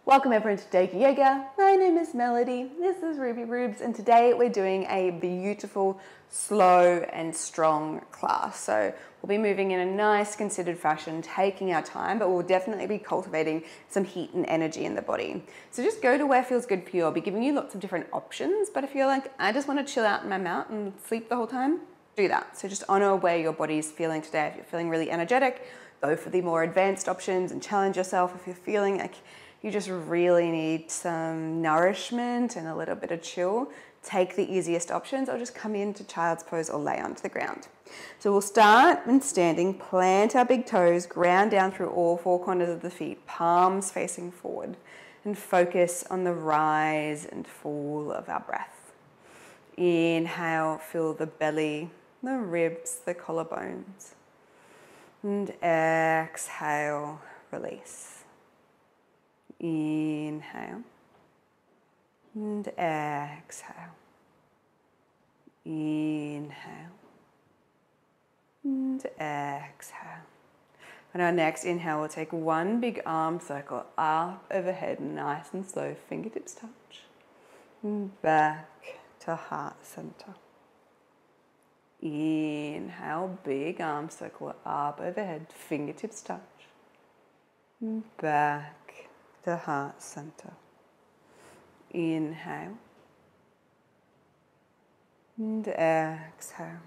Welcome everyone to Doga Yoga. My name is Melody, this is Ruby Rubes, and today we're doing a beautiful, slow and strong class. So we'll be moving in a nice considered fashion, taking our time, but we'll definitely be cultivating some heat and energy in the body. So just go to where feels good for you. I'll be giving you lots of different options, but if you're like, I just want to chill out in my mat and sleep the whole time, do that. So just honor where your body is feeling today. If you're feeling really energetic, go for the more advanced options and challenge yourself. If you're feeling like you just really need some nourishment and a little bit of chill, take the easiest options or just come into child's pose or lay onto the ground. So we'll start in standing, plant our big toes, ground down through all four corners of the feet, palms facing forward, and focus on the rise and fall of our breath. Inhale, fill the belly, the ribs, the collarbones, and exhale, release. Inhale and exhale. Inhale and exhale. On our next inhale, we'll take one big arm circle up overhead, nice and slow, fingertips touch. And back to heart center. Inhale, big arm circle up overhead, fingertips touch. And back to heart center. Inhale and exhale.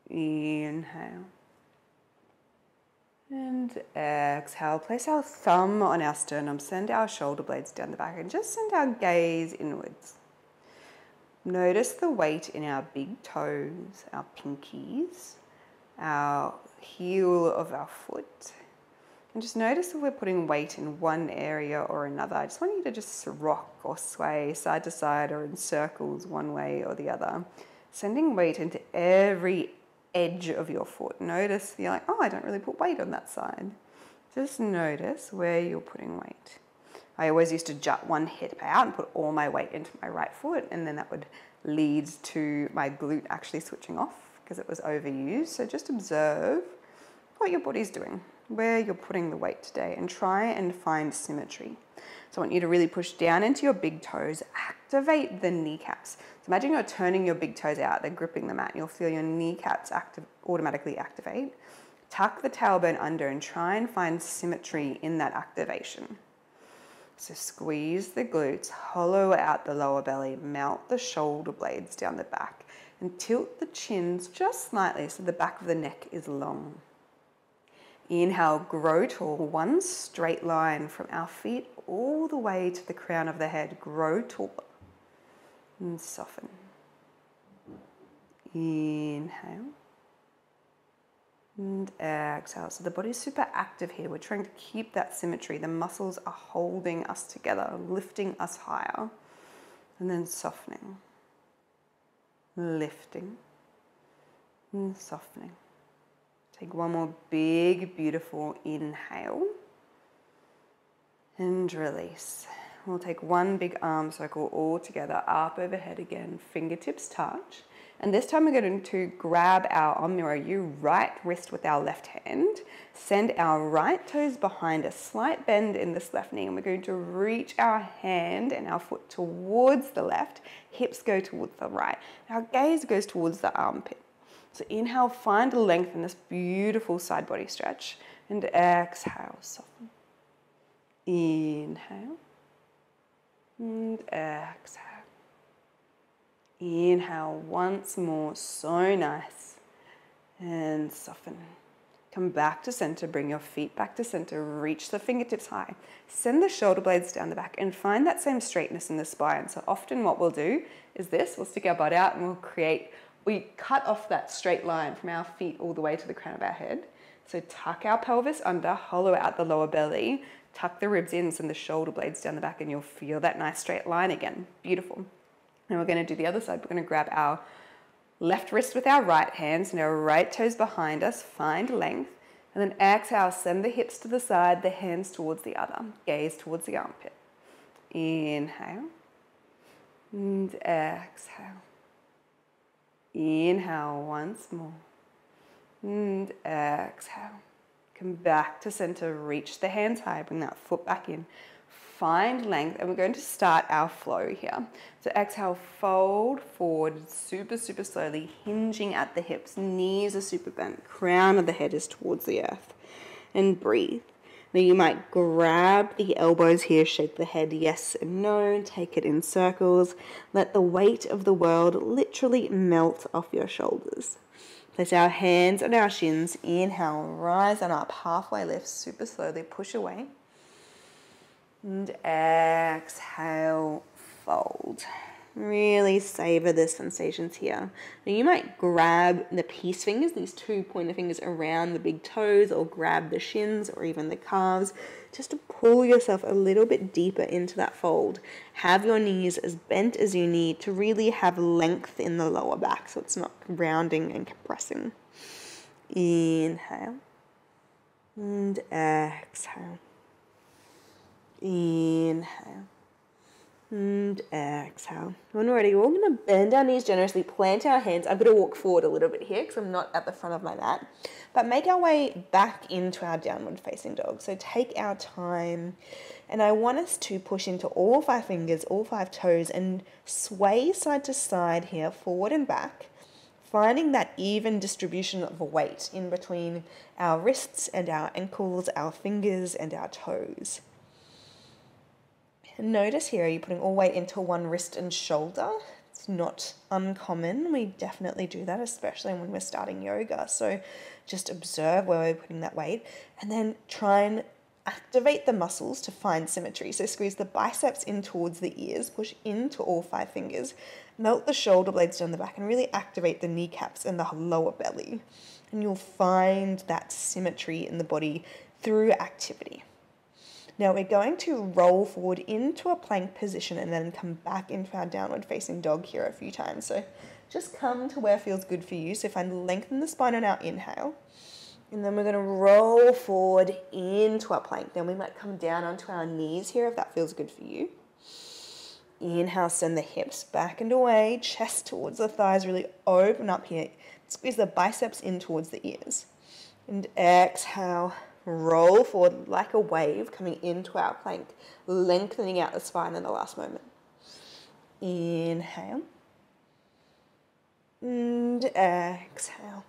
Inhale and exhale. Place our thumb on our sternum, send our shoulder blades down the back and just send our gaze inwards. Notice the weight in our big toes, our pinkies, our heel of our foot. And just notice if we're putting weight in one area or another. I just want you to just rock or sway side to side or in circles one way or the other. Sending weight into every edge of your foot. Notice you're like, oh, I don't really put weight on that side. Just notice where you're putting weight. I always used to jut one hip out and put all my weight into my right foot, and then that would lead to my glute actually switching off because it was overused. So just observe what your body's doing, where you're putting the weight today, and try and find symmetry. So I want you to really push down into your big toes, activate the kneecaps. So imagine you're turning your big toes out, they're gripping the mat, and you'll feel your kneecaps automatically activate. Tuck the tailbone under and try and find symmetry in that activation. So squeeze the glutes, hollow out the lower belly, melt the shoulder blades down the back, and tilt the chins just slightly so the back of the neck is long. Inhale, grow tall, one straight line from our feet all the way to the crown of the head. Grow taller and soften. Inhale and exhale. So the body's super active here. We're trying to keep that symmetry. The muscles are holding us together, lifting us higher, and then softening, lifting and softening. Take one more big, beautiful inhale and release. We'll take one big arm circle all together, up overhead again, fingertips touch. And this time we're going to grab our Omniro U right wrist with our left hand, send our right toes behind a slight bend in this left knee, and we're going to reach our hand and our foot towards the left, hips go towards the right. Our gaze goes towards the armpit. So inhale, find a length in this beautiful side body stretch, and exhale, soften. Inhale and exhale. Inhale once more, so nice, and soften. Come back to center, bring your feet back to center, reach the fingertips high, send the shoulder blades down the back and find that same straightness in the spine. So often what we'll do is this, we'll stick our butt out and we cut off that straight line from our feet all the way to the crown of our head. So tuck our pelvis under, hollow out the lower belly, tuck the ribs in, send the shoulder blades down the back, and you'll feel that nice straight line again. Beautiful. And we're going to do the other side. We're going to grab our left wrist with our right hands and our right toes behind us, find length, and then exhale, send the hips to the side, the hands towards the other, gaze towards the armpit. Inhale and exhale. Inhale once more and exhale. Come back to center, reach the hands high, bring that foot back in. Find length, and we're going to start our flow here. So exhale, fold forward super, super slowly, hinging at the hips. Knees are super bent, crown of the head is towards the earth. And breathe. Now you might grab the elbows here, shake the head yes and no, take it in circles. Let the weight of the world literally melt off your shoulders. Place our hands on our shins. Inhale, rise on up, halfway lift, super slowly, push away. And exhale, fold. Really savor the sensations here. Now you might grab the peace fingers, these 2 pointer fingers around the big toes, or grab the shins or even the calves, just to pull yourself a little bit deeper into that fold. Have your knees as bent as you need to really have length in the lower back so it's not rounding and compressing. Inhale and exhale. Inhale and exhale. When we're ready, we're all going to bend our knees generously, plant our hands. I'm going to walk forward a little bit here because I'm not at the front of my mat, but make our way back into our downward facing dog. So take our time, and I want us to push into all 5 fingers, all 5 toes, and sway side to side here, forward and back, finding that even distribution of weight in between our wrists and our ankles, our fingers and our toes. Notice here, are you putting all weight into one wrist and shoulder? It's not uncommon. We definitely do that, especially when we're starting yoga. So just observe where we're putting that weight and then try and activate the muscles to find symmetry. So squeeze the biceps in towards the ears, push into all 5 fingers, melt the shoulder blades down the back and really activate the kneecaps and the lower belly. And you'll find that symmetry in the body through activity. Now we're going to roll forward into a plank position and then come back into our downward facing dog here a few times. So just come to where feels good for you. So find lengthen the spine on our inhale. And then we're going to roll forward into our plank. Then we might come down onto our knees here if that feels good for you. Inhale, send the hips back and away, chest towards the thighs, really open up here. Squeeze the biceps in towards the ears. And exhale. Roll forward like a wave coming into our plank, lengthening out the spine in the last moment. Inhale. And exhale.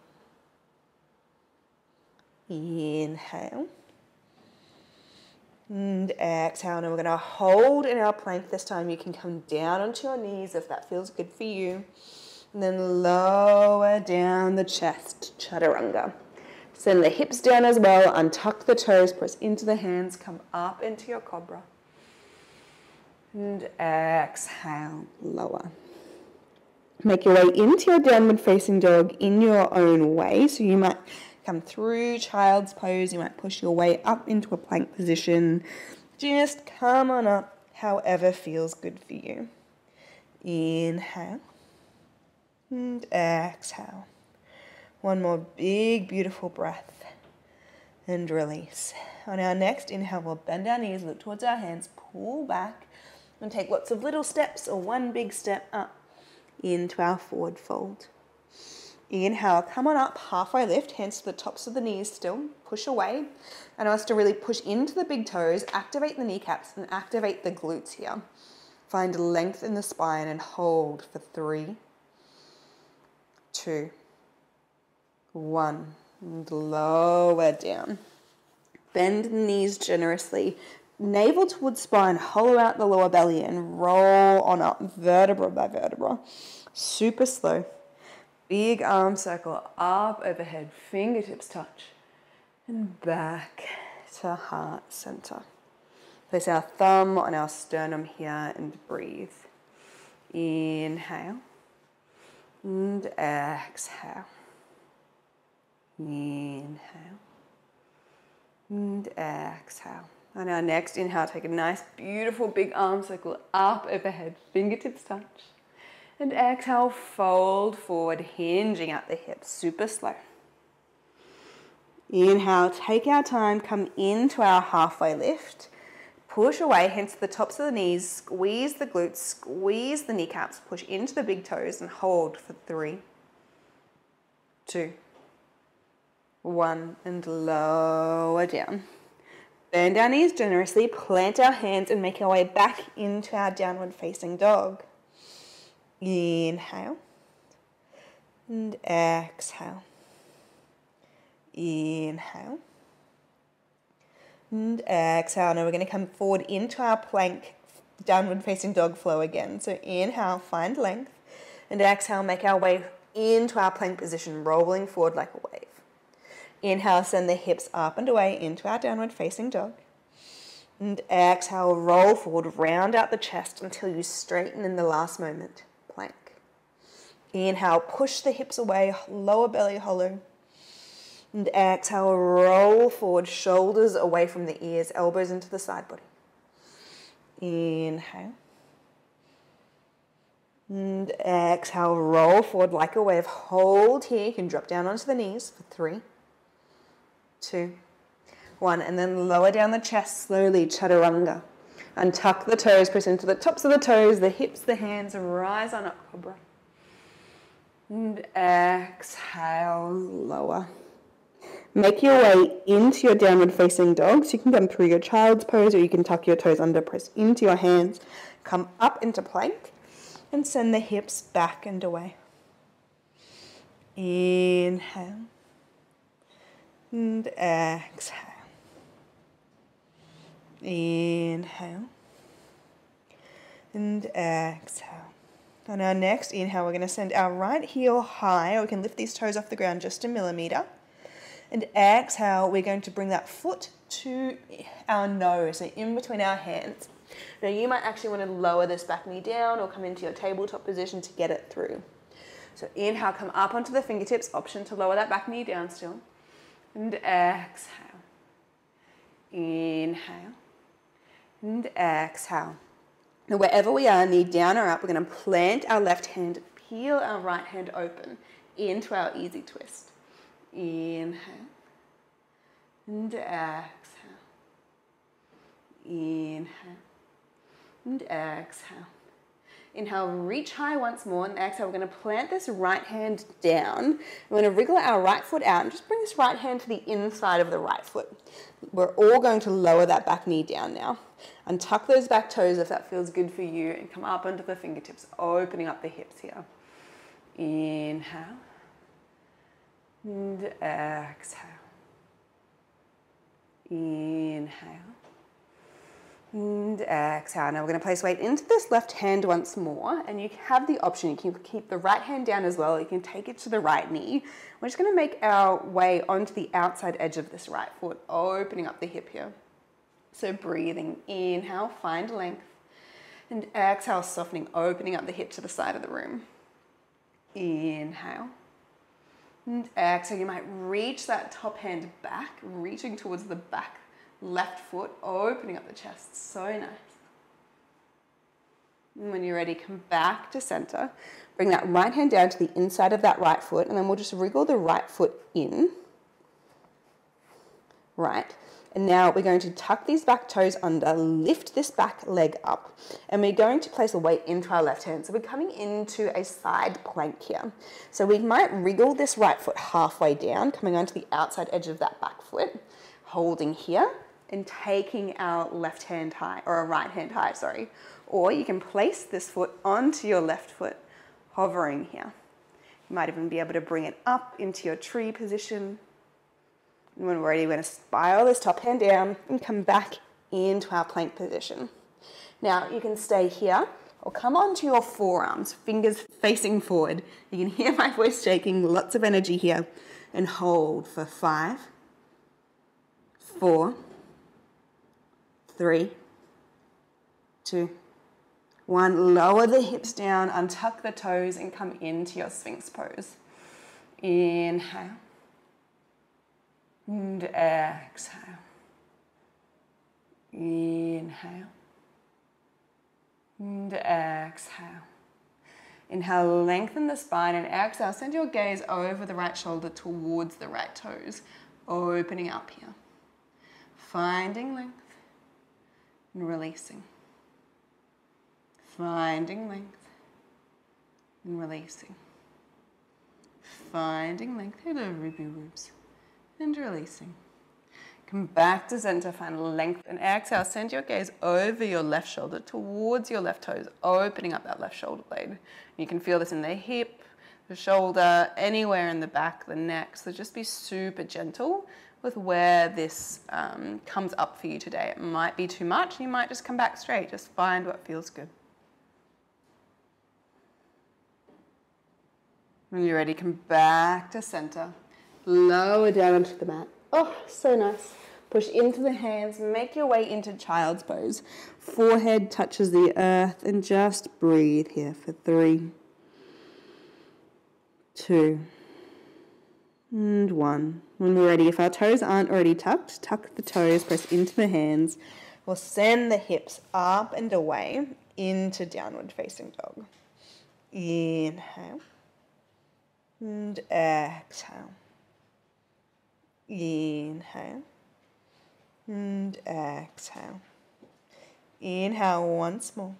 Inhale. And exhale. Now we're going to hold in our plank this time. You can come down onto your knees if that feels good for you. And then lower down the chest, chaturanga. Send the hips down as well, untuck the toes, press into the hands, come up into your cobra. And exhale, lower. Make your way into your downward facing dog in your own way. So you might come through child's pose, you might push your way up into a plank position. Just come on up, however feels good for you. Inhale and exhale. One more big, beautiful breath and release. On our next inhale, we'll bend our knees, look towards our hands, pull back and take lots of little steps or one big step up into our forward fold. Inhale, come on up, halfway lift, hands to the tops of the knees still, push away. And I want us to really push into the big toes, activate the kneecaps and activate the glutes here. Find length in the spine and hold for 3, 2, 1, and lower down. Bend the knees generously, navel towards spine, hollow out the lower belly and roll on up, vertebra by vertebra. Super slow. Big arm circle up overhead, fingertips touch, and back to heart center. Place our thumb on our sternum here and breathe. Inhale and exhale. Inhale and exhale. On our next inhale, take a nice, beautiful big arm circle up overhead, fingertips touch. And exhale, fold forward, hinging at the hips, super slow. Inhale, take our time, come into our halfway lift. Push away, hands to the tops of the knees, squeeze the glutes, squeeze the kneecaps, push into the big toes and hold for 3, 2, 1, and lower down. Bend our knees generously, plant our hands and make our way back into our downward facing dog. Inhale and exhale. Inhale and exhale. Now we're going to come forward into our plank downward facing dog flow again. So inhale, find length, and exhale, make our way into our plank position, rolling forward like a wave. Inhale, send the hips up and away into our downward facing dog. And exhale, roll forward, round out the chest until you straighten in the last moment, plank. Inhale, push the hips away, lower belly hollow. And exhale, roll forward, shoulders away from the ears, elbows into the side body. Inhale. And exhale, roll forward like a wave. Hold here. You can drop down onto the knees for 3, 2, 1. And then lower down the chest slowly, chaturanga. Untuck the toes, press into the tops of the toes, the hips, the hands, rise on up, cobra. And exhale, lower. Make your way into your downward facing dog. So you can come through your child's pose, or you can tuck your toes under, press into your hands, come up into plank, and send the hips back and away. Inhale and exhale. Inhale and exhale. On our next inhale, we're going to send our right heel high, or we can lift these toes off the ground just a millimeter. And exhale, we're going to bring that foot to our nose, so in between our hands. Now you might actually want to lower this back knee down or come into your tabletop position to get it through. So inhale, come up onto the fingertips, option to lower that back knee down still. And exhale. Inhale. And exhale. Now wherever we are, knee down or up, we're going to plant our left hand, peel our right hand open into our easy twist. Inhale and exhale. Inhale and exhale. Inhale, reach high once more, and exhale, we're going to plant this right hand down. We're going to wriggle our right foot out and just bring this right hand to the inside of the right foot. We're all going to lower that back knee down now. Untuck those back toes if that feels good for you, and come up onto the fingertips, opening up the hips here. Inhale. And exhale. Inhale. And exhale. Now we're going to place weight into this left hand once more, and you have the option, you can keep the right hand down as well, you can take it to the right knee. We're just going to make our way onto the outside edge of this right foot, opening up the hip here. So breathing, inhale, find length, and exhale, softening, opening up the hip to the side of the room. Inhale. And exhale, you might reach that top hand back, reaching towards the back left foot, opening up the chest. So nice. And when you're ready, come back to center. Bring that right hand down to the inside of that right foot, and then we'll just wriggle the right foot in. Right. And now we're going to tuck these back toes under, lift this back leg up, and we're going to place a weight into our left hand. So we're coming into a side plank here. So we might wriggle this right foot halfway down, coming onto the outside edge of that back foot, holding here and taking our left hand high, or a right hand high, sorry. Or you can place this foot onto your left foot, hovering here. You might even be able to bring it up into your tree position. And when we're ready, we're going to spiral this top hand down and come back into our plank position. Now you can stay here or come onto your forearms, fingers facing forward. You can hear my voice shaking, lots of energy here. And hold for 5, 4, 3, 2, 1. Lower the hips down, untuck the toes, and come into your Sphinx pose. Inhale. And exhale. Inhale. And exhale. Inhale, lengthen the spine, and exhale, send your gaze over the right shoulder towards the right toes, opening up here. Finding length and releasing. Finding length and releasing. Finding length. Hello, Ruby Rubes. and releasing. Come back to center, find length and exhale. Send your gaze over your left shoulder towards your left toes, opening up that left shoulder blade. You can feel this in the hip, the shoulder, anywhere in the back, the neck. So just be super gentle with where this comes up for you today. It might be too much. You might just come back straight. Just find what feels good. When you're ready, come back to center. Lower down onto the mat. Oh, so nice. Push into the hands, make your way into child's pose. Forehead touches the earth and just breathe here for 3, 2, and 1. When we're ready, if our toes aren't already tucked, tuck the toes, press into the hands. We'll send the hips up and away into downward facing dog. Inhale and exhale. Inhale and exhale. Inhale once more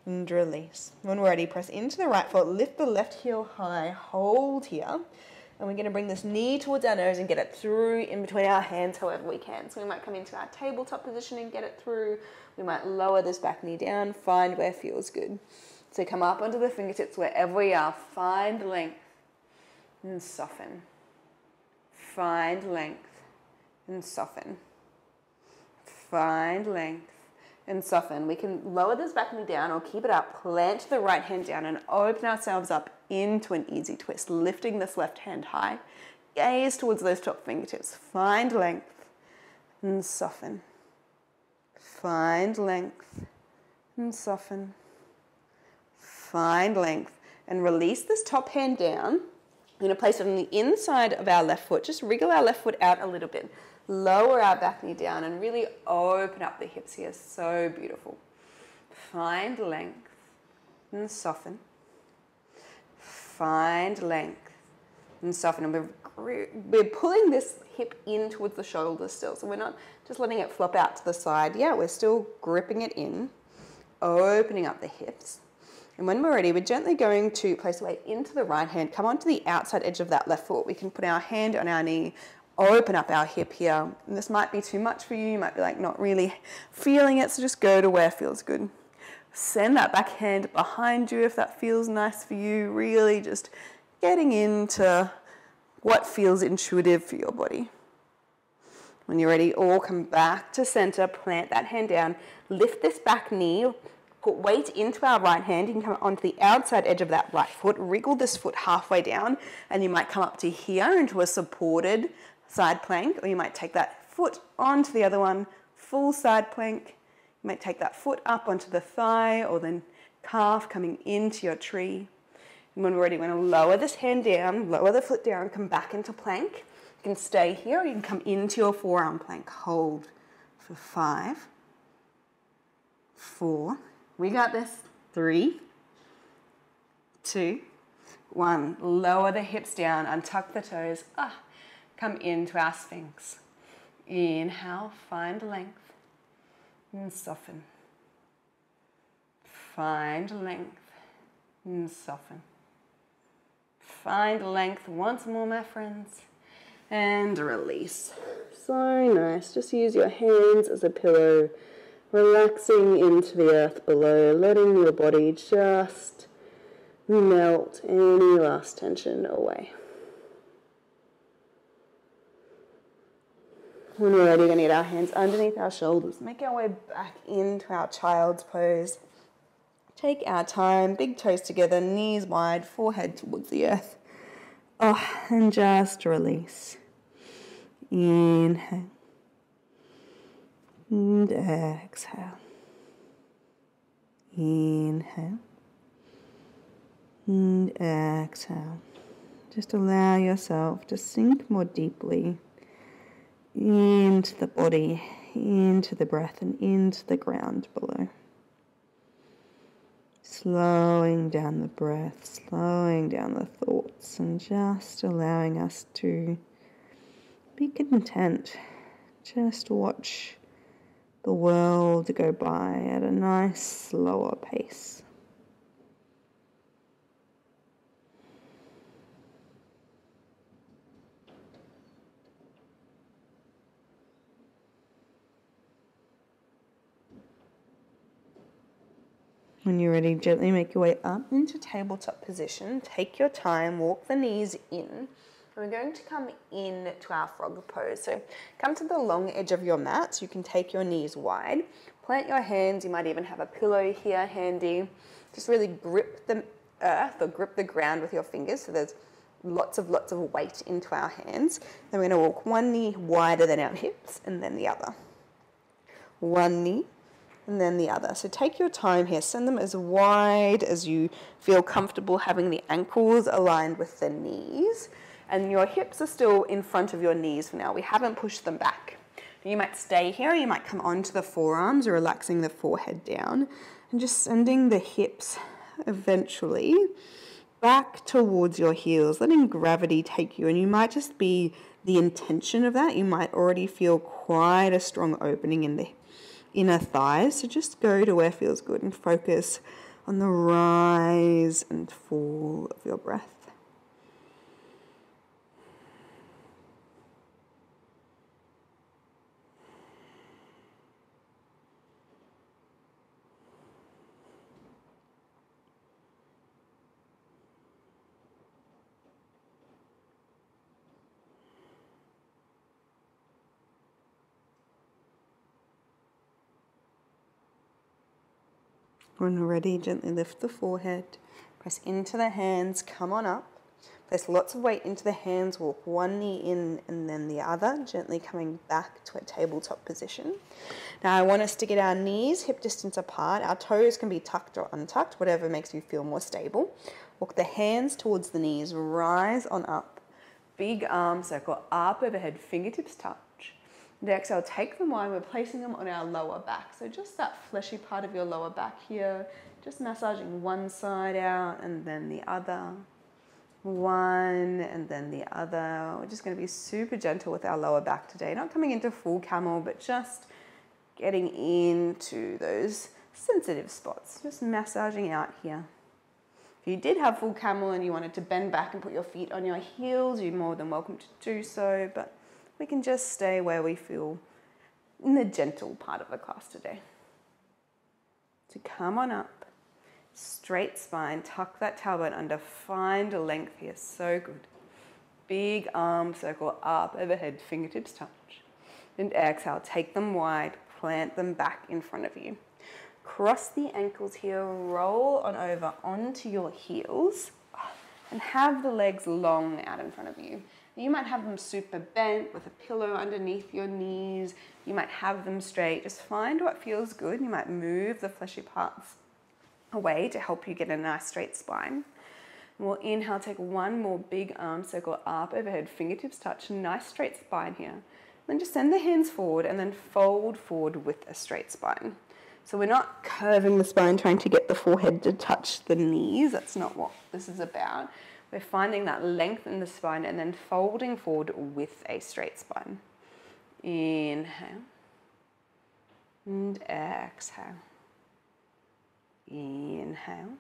and release. When we're ready, press into the right foot, lift the left heel high, hold here, and we're going to bring this knee towards our nose and get it through in between our hands however we can. So we might come into our tabletop position and get it through. We might lower this back knee down, find where feels good. So come up onto the fingertips wherever we are, find length and soften. Find length and soften. Find length and soften. We can lower this back knee down or keep it up, plant the right hand down and open ourselves up into an easy twist, lifting this left hand high. Gaze towards those top fingertips. Find length and soften. Find length and soften. Find length and release this top hand down. We're going to place it on the inside of our left foot. Just wriggle our left foot out a little bit. Lower our back knee down and really open up the hips here. So beautiful. Find length and soften. Find length and soften. And we're pulling this hip in towards the shoulder still. So we're not just letting it flop out to the side. Yeah, we're still gripping it in, opening up the hips. And when we're ready, we're gently going to place the weight into the right hand, come onto the outside edge of that left foot. We can put our hand on our knee, open up our hip here. And this might be too much for you. You might be like not really feeling it, so just go to where feels good. Send that back hand behind you if that feels nice for you. Really just getting into what feels intuitive for your body. When you're ready, all come back to center, plant that hand down, lift this back knee, put weight into our right hand. You can come onto the outside edge of that right foot, wriggle this foot halfway down, and you might come up to here into a supported side plank, or you might take that foot onto the other one, full side plank. You might take that foot up onto the thigh or then calf coming into your tree. And when we're ready, we're going to lower this hand down, lower the foot down, come back into plank. You can stay here or you can come into your forearm plank. Hold for 5, 4, we got this, 3, 2, 1. Lower the hips down, untuck the toes. Come into our Sphinx. Inhale, find length and soften. Find length and soften. Find length once more, my friends. And release. So nice. Just use your hands as a pillow. Relaxing into the earth below, letting your body just melt any last tension away. When we're ready, we're going to get our hands underneath our shoulders, make our way back into our child's pose. Take our time, big toes together, knees wide, forehead towards the earth. And just release. Inhale. And exhale. Inhale. And exhale. Just allow yourself to sink more deeply into the body, into the breath, and into the ground below. Slowing down the breath, slowing down the thoughts, and just allowing us to be content. Just watch the world go by at a nice, slower pace. When you're ready, gently make your way up into tabletop position. Take your time, walk the knees in. And we're going to come in to our frog pose. So come to the long edge of your mat so you can take your knees wide. Plant your hands, you might even have a pillow here handy. Just really grip the earth or grip the ground with your fingers so there's lots of weight into our hands. Then we're going to walk one knee wider than our hips and then the other. One knee and then the other. So take your time here. Send them as wide as you feel comfortable, having the ankles aligned with the knees. And your hips are still in front of your knees for now. We haven't pushed them back. You might stay here, or you might come onto the forearms, relaxing the forehead down, and just sending the hips eventually back towards your heels, letting gravity take you. And you might just be the intention of that. You might already feel quite a strong opening in the inner thighs. So just go to where feels good and focus on the rise and fall of your breath. When you're ready, gently lift the forehead, press into the hands, come on up. Place lots of weight into the hands, walk one knee in and then the other, gently coming back to a tabletop position. Now I want us to get our knees hip distance apart. Our toes can be tucked or untucked, whatever makes you feel more stable. Walk the hands towards the knees, rise on up. Big arm circle, up overhead, fingertips touch. And exhale, take them wide, we're placing them on our lower back. So just that fleshy part of your lower back here, just massaging one side out and then the other. One and then the other. We're just going to be super gentle with our lower back today. Not coming into full camel, but just getting into those sensitive spots. Just massaging out here. If you did have full camel and you wanted to bend back and put your feet on your heels, you're more than welcome to do so, but we can just stay where we feel in the gentle part of the class today. So come on up, straight spine, tuck that tailbone under, find a length here, so good. Big arm circle up overhead, fingertips touch. And exhale, take them wide, plant them back in front of you. Cross the ankles here, roll on over onto your heels, and have the legs long out in front of you. You might have them super bent with a pillow underneath your knees. You might have them straight. Just find what feels good. You might move the fleshy parts away to help you get a nice straight spine. And we'll inhale, take one more big arm circle up overhead, fingertips touch, nice straight spine here. Then just send the hands forward and then fold forward with a straight spine. So we're not curving the spine, trying to get the forehead to touch the knees. That's not what this is about. We're finding that length in the spine and then folding forward with a straight spine. Inhale and exhale. Inhale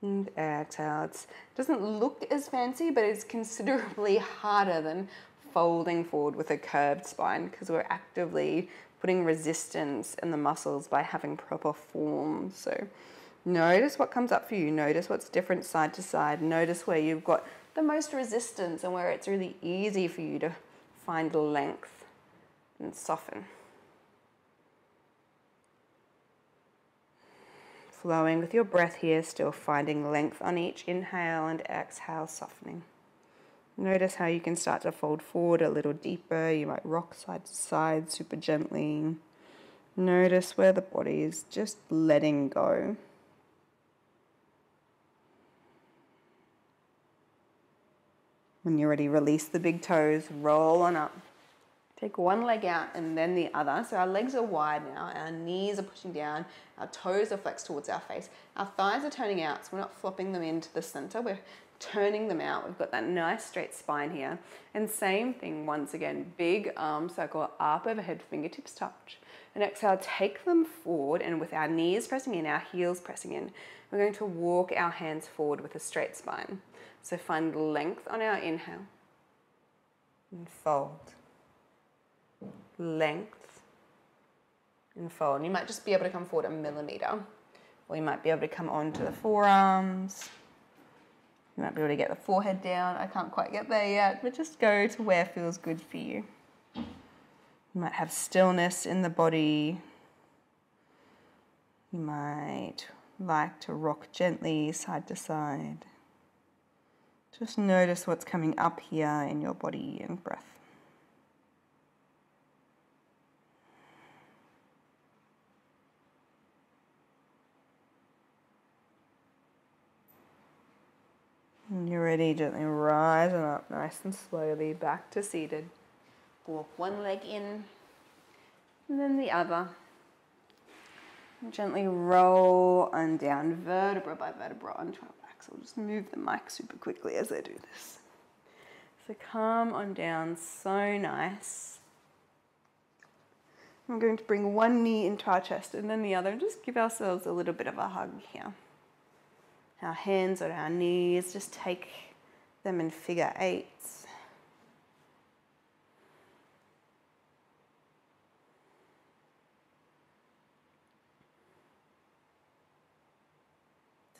and exhale. It doesn't look as fancy, but it's considerably harder than folding forward with a curved spine because we're actively putting resistance in the muscles by having proper form. So notice what comes up for you. Notice what's different side to side. Notice where you've got the most resistance and where it's really easy for you to find length and soften. Flowing with your breath here, still finding length on each inhale and exhale, softening. Notice how you can start to fold forward a little deeper. You might rock side to side super gently. Notice where the body is just letting go. When you're ready, release the big toes, roll on up. Take one leg out and then the other. So our legs are wide now, our knees are pushing down, our toes are flexed towards our face. Our thighs are turning out, so we're not flopping them into the center, we're turning them out. We've got that nice straight spine here. And same thing once again, big arm circle up overhead, fingertips touch. And exhale, take them forward, and with our knees pressing in, our heels pressing in, we're going to walk our hands forward with a straight spine. So find length on our inhale and fold. Length and fold. And you might just be able to come forward a millimeter. Or you might be able to come onto the forearms. You might be able to get the forehead down. I can't quite get there yet, but just go to where feels good for you. You might have stillness in the body. You might like to rock gently side to side. Just notice what's coming up here in your body and breath. When you're ready, gently rising up nice and slowly back to seated. Walk one leg in and then the other. And gently roll on down vertebra by vertebra onto our back. So we'll just move the mic super quickly as I do this. So come on down, so nice. I'm going to bring one knee into our chest and then the other and just give ourselves a little bit of a hug here. Our hands on our knees, just take them in figure eights.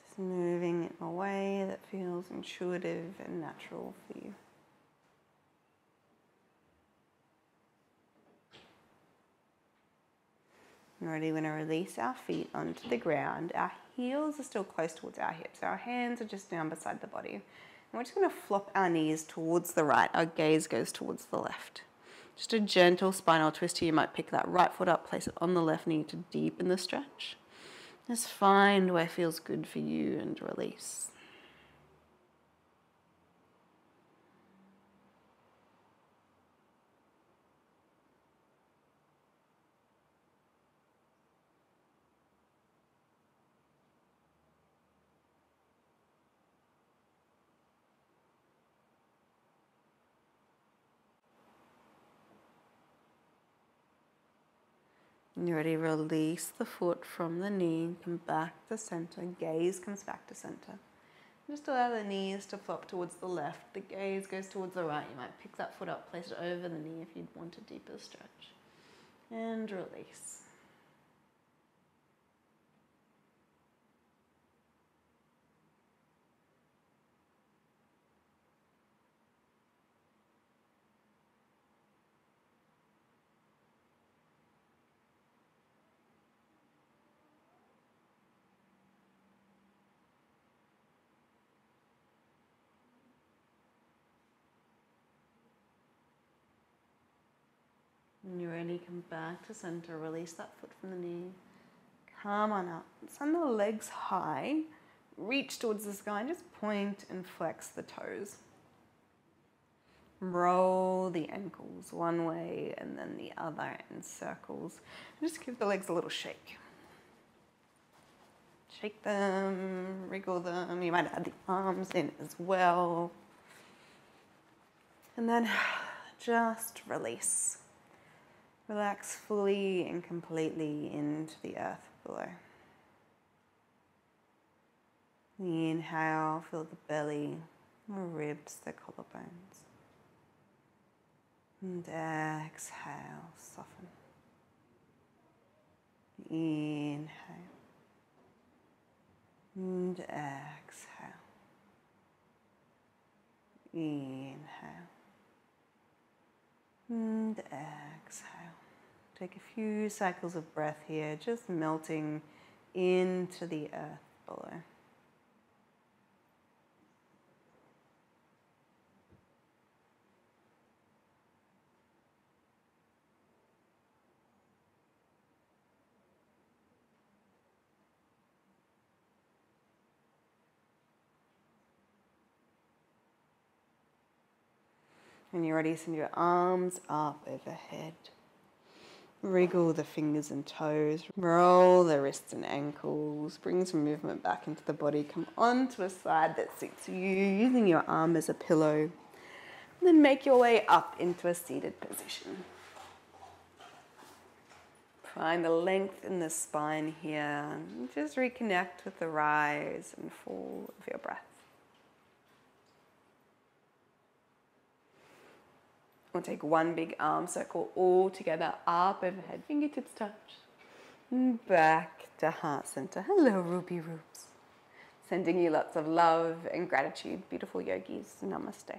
Just moving in a way that feels intuitive and natural for you. And already going to release our feet onto the ground. Our heels are still close towards our hips. Our hands are just down beside the body. And we're just going to flop our knees towards the right. Our gaze goes towards the left. Just a gentle spinal twist here. You might pick that right foot up, place it on the left knee to deepen the stretch. Just find where feels good for you and release. When you're ready, release the foot from the knee, come back to center, gaze comes back to center. Just allow the knees to flop towards the left, the gaze goes towards the right. You might pick that foot up, place it over the knee if you'd want a deeper stretch. And release. When you're ready, come back to center, release that foot from the knee. Come on up, send the legs high, reach towards the sky and just point and flex the toes. Roll the ankles one way and then the other in circles. Just give the legs a little shake. Shake them, wriggle them. You might add the arms in as well. And then just release. Relax fully and completely into the earth below. Inhale, fill the belly, the ribs, the collarbones. And exhale, soften. Inhale. And exhale. Inhale. And exhale. Take a few cycles of breath here, just melting into the earth below. When you're ready, send your arms up overhead. Wriggle the fingers and toes. Roll the wrists and ankles. Bring some movement back into the body. Come onto a side that suits you, using your arm as a pillow. And then make your way up into a seated position. Find the length in the spine here. And just reconnect with the rise and fall of your breath. We'll take one big arm circle all together, up overhead, fingertips touch. And back to heart center. Hello, Ruby Roops. Sending you lots of love and gratitude, beautiful yogis. Namaste.